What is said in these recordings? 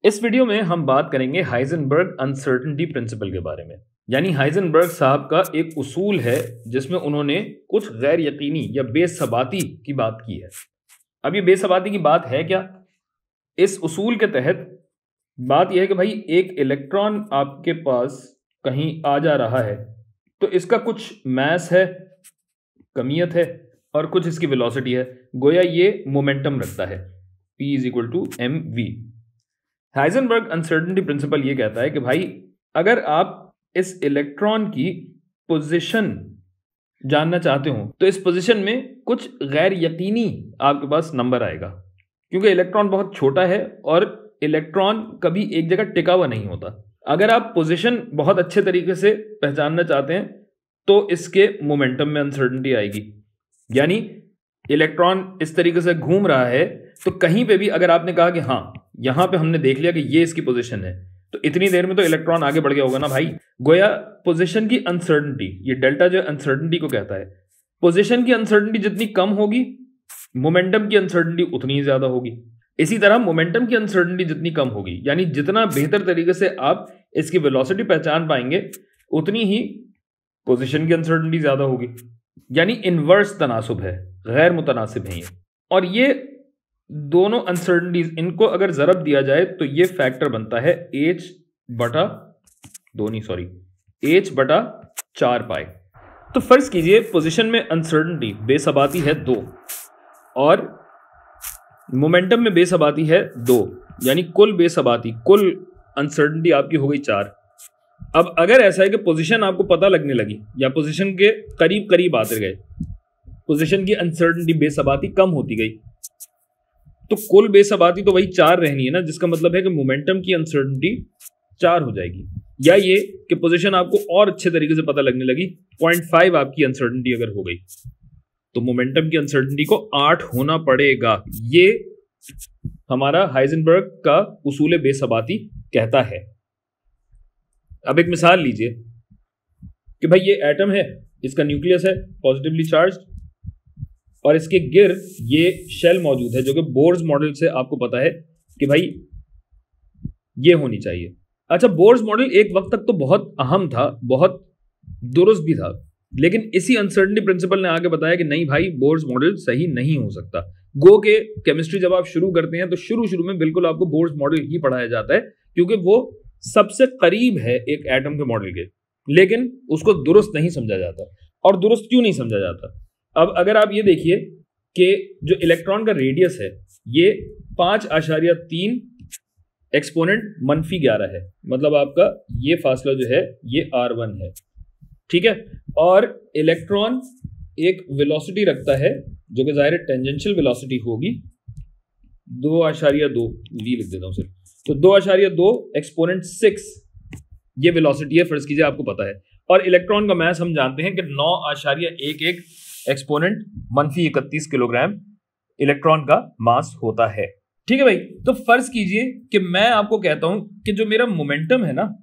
इस वीडियो में हम बात करेंगे हाइजेनबर्ग अनसर्टेनिटी प्रिंसिपल के बारे में। यानी हाइजेनबर्ग साहब का एक उसूल है जिसमें उन्होंने कुछ गैर यकीनी या बेसबाती की बात की है। अब ये बेसबाती की बात है क्या? इस उसूल के तहत बात यह है कि भाई एक इलेक्ट्रॉन आपके पास कहीं आ जा रहा है तो इसका कुछ मास है, कमियत है, और कुछ इसकी वेलोसिटी है। गोया ये मोमेंटम रखता है, P = mv। Heisenberg uncertainty principle ये कहता है कि भाई अगर आप इस इलेक्ट्रॉन की पोजीशन जानना चाहते हो तो इस पोजीशन में कुछ गैर यकीनी आपके पास नंबर आएगा, क्योंकि इलेक्ट्रॉन बहुत छोटा है और इलेक्ट्रॉन कभी एक जगह टिका हुआ नहीं होता। अगर आप पोजीशन बहुत अच्छे तरीके से पहचानना चाहते हैं तो इसके मोमेंटम में अनसर्टेनिटी आएगी। यानी इलेक्ट्रॉन इस तरीके से घूम रहा है तो कहीं पे भी अगर आपने कहा कि हाँ यहां पे हमने देख लिया कि ये इसकी पोजीशन है, तो इतनी देर में तो इलेक्ट्रॉन आगे बढ़ गया होगा ना भाई। गोया पोजीशन की अनसर्टेनिटी, ये डेल्टा जो अनसर्टेनिटी को कहता है, पोजीशन की अनसर्टेनिटी जितनी कम होगी मोमेंटम की अनसर्टेनिटी उतनी ही ज्यादा होगी। इसी तरह मोमेंटम की अनसर्टेनिटी जितनी कम होगी, यानी जितना बेहतर तरीके से आप इसकी वेलोसिटी पहचान पाएंगे उतनी ही पोजीशन की अनसर्टेनिटी ज्यादा होगी। यानी इनवर्स तनासुब है, गैर मुतनासिब है ये। और ये दोनों अनसर्टेनिटीज, इनको अगर जरब दिया जाए तो ये फैक्टर बनता है H/4 पाई। तो फर्ज कीजिए पोजीशन में अनसर्टेनिटी बेसबाती है 2 और मोमेंटम में बेसबाती है 2, यानी कुल बेसबाती, कुल अनसर्टेनिटी आपकी हो गई 4। अब अगर ऐसा है कि पोजीशन आपको पता लगने लगी या पोजीशन के करीब करीब आते गए, पोजीशन की अनसर्टेनिटी बेसबाती कम होती गई, तो कुल बेसबाती तो वही 4 रहनी है ना, जिसका मतलब है कि मोमेंटम की अनसर्टेनिटी 4 हो जाएगी। या ये कि पोजीशन आपको और अच्छे तरीके से पता लगने लगी, 0.5 आपकी अनसर्टेनिटी अगर हो गई तो मोमेंटम की अनसर्टेनिटी को 8 होना पड़ेगा। ये हमारा हाइजेनबर्ग का उसूल बेसबाती कहता है। अब एक मिसाल लीजिए कि भाई ये एटम है, इसका न्यूक्लियस है पॉजिटिवली चार्ज, और इसके गिर्द ये शेल मौजूद है जो कि बोर्स मॉडल से आपको पता है कि भाई ये होनी चाहिए। अच्छा, बोर्स मॉडल एक वक्त तक तो बहुत अहम था, बहुत दुरुस्त भी था, लेकिन इसी अनसर्टेनिटी प्रिंसिपल ने आगे बताया कि नहीं भाई, बोर्स मॉडल सही नहीं हो सकता। गो के केमिस्ट्री जब आप शुरू करते हैं तो शुरू में बिल्कुल आपको बोर्स मॉडल ही पढ़ाया जाता है, क्योंकि वो सबसे करीब है एक एटम के मॉडल के, लेकिन उसको दुरुस्त नहीं समझा जाता। और दुरुस्त क्यों नहीं समझा जाता? अब अगर आप ये देखिए कि जो इलेक्ट्रॉन का रेडियस है ये 5.3 एक्सपोनेंट -11 है, मतलब आपका ये फासला जो है ये r1 है, ठीक है। और इलेक्ट्रॉन एक वेलोसिटी रखता है जो कि जाहिर टेंजेंशियल वेलोसिटी होगी, 2.2 v लिख देता हूं सिर्फ, तो 2.2 एक्सपोनेंट 6 ये वेलोसिटी है, फर्ज कीजिए आपको पता है। और इलेक्ट्रॉन का मास हम जानते हैं कि 9.11 एक्सपोनेंट -31 किलोग्राम इलेक्ट्रॉन का मास होता है, ठीक है भाई। तो फर्ज कीजिए कि मैं आपको कहता हूं कि जो मेरा मोमेंटम है ना,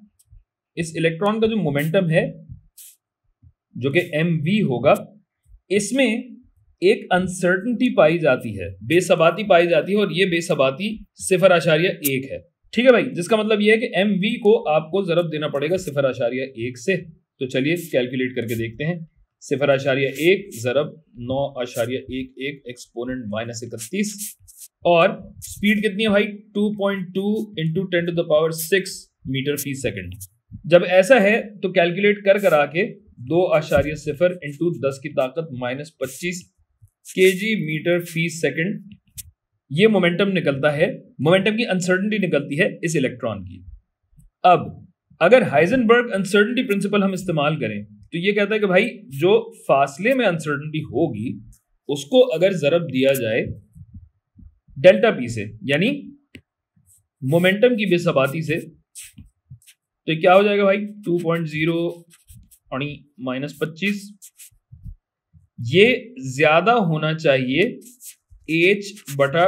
इस इलेक्ट्रॉन का जो मोमेंटम है जो कि mv होगा, इसमें एक अनसर्टेनिटी पाई जाती है, बेसबाती पाई जाती है, और ये बेसबाती 0.1 है, ठीक है भाई। जिसका मतलब ये है कि mv को आपको जरब देना पड़ेगा 0.1 से। तो चलिए कैलकुलेट करके देखते हैं। 0.1 ज़रब 9.11 एक्सपोनेंट -31, और स्पीड कितनी है भाई? 2.2 × 10⁶ मीटर फी सेकंड। जब ऐसा है तो कैलकुलेट करा के 2.0 × 10⁻⁻25 kg मीटर फी सेकंड ये मोमेंटम निकलता है, मोमेंटम की अनसर्टेनिटी निकलती है इस इलेक्ट्रॉन की। अब अगर हाइजेनबर्ग अनसर्टेनिटी प्रिंसिपल हम इस्तेमाल करें तो ये कहता है कि भाई जो फासले में अनसर्टेनिटी होगी उसको अगर जरब दिया जाए डेल्टा पी से, यानी मोमेंटम की बेसबाती से, तो क्या हो जाएगा भाई? 2.0 -25, ये ज्यादा होना चाहिए h बटा,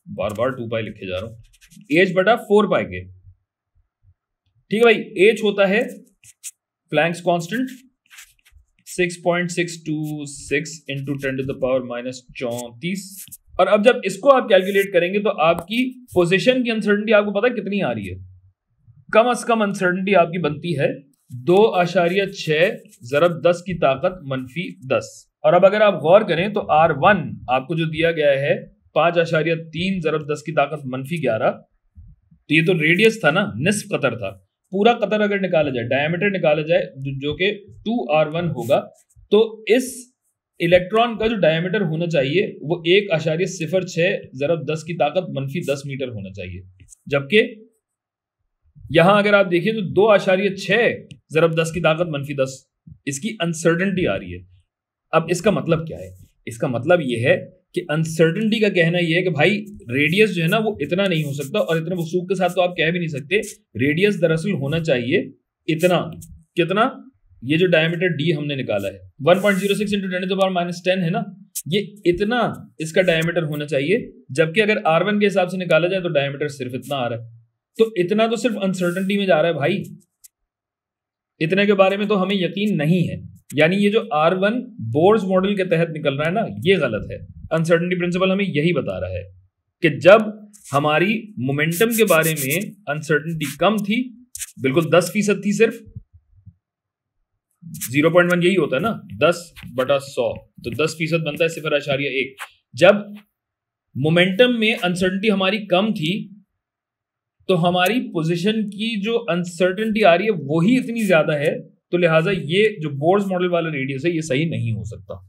बार 2 पाई लिखे जा रहा हूं, h/4 पाई के, ठीक है भाई। h होता है प्लैंक्स कांस्टेंट 6.626 × 10⁻⁻34 और अब जब इसको आप कैलकुलेट करेंगे तो आपकी पोजीशन की अनसर्टेनिटी आपको पता है कितनी आ रही है? कम से कम अनसर्टेनिटी आपकी बनती है 2.6 ज़रब 10 की ताकत -10। और अब अगर आप गौर करें तो R1 आपको जो दिया गया है 5.3 ज़रब 10 की ताकत -11, तो ये तो रेडियस था ना, निस्फ कतर था। पूरा कतर अगर निकाला जाए, डायमीटर निकाला जाए, जो कि 2R1 होगा, तो इस इलेक्ट्रॉन का जो डायमीटर होना चाहिए वो 1.06 ज़रब 10 की ताकत -10 मीटर होना चाहिए। जबकि यहां अगर आप देखिए तो 2.6 ज़रब 10 की ताकत -10 इसकी अनसर्टेनिटी आ रही है। अब इसका मतलब क्या है? इसका मतलब यह है कि अनसर्टेनिटी का कहना यह है कि भाई रेडियस जो है ना वो इतना नहीं हो सकता, और इतने वसूख के साथ तो आप कह भी नहीं सकते। रेडियस दरअसल होना चाहिए इतना, कितना? ये जो डायमीटर d हमने निकाला है 1.06 × 10⁻10 है ना, ये इतना इसका डायमीटर होना चाहिए। जबकि अगर R1 के हिसाब से निकाला जाए तो डायमीटर सिर्फ इतना आ रहा है, तो इतना तो सिर्फ अनसर्टेनिटी में जा रहा है भाई, इतने के बारे में तो हमें यकीन नहीं है। यानी ये जो R1 बोर्स मॉडल के तहत निकल रहा है ना, ये गलत है। अनसर्टेनिटी प्रिंसिपल हमें यही बता रहा है कि जब हमारी मोमेंटम के बारे में अनसर्टेनिटी कम थी, बिल्कुल 10% थी सिर्फ, 0.1 यही होता है ना, 10/100, तो 10% बनता है 0.1। जब मोमेंटम में अनसर्टेनिटी हमारी कम थी तो हमारी पोजीशन की जो अनसर्टेनिटी आ रही है वही इतनी ज्यादा है, तो लिहाजा ये जो बोर्स मॉडल वाला रेडियस है ये सही नहीं हो सकता।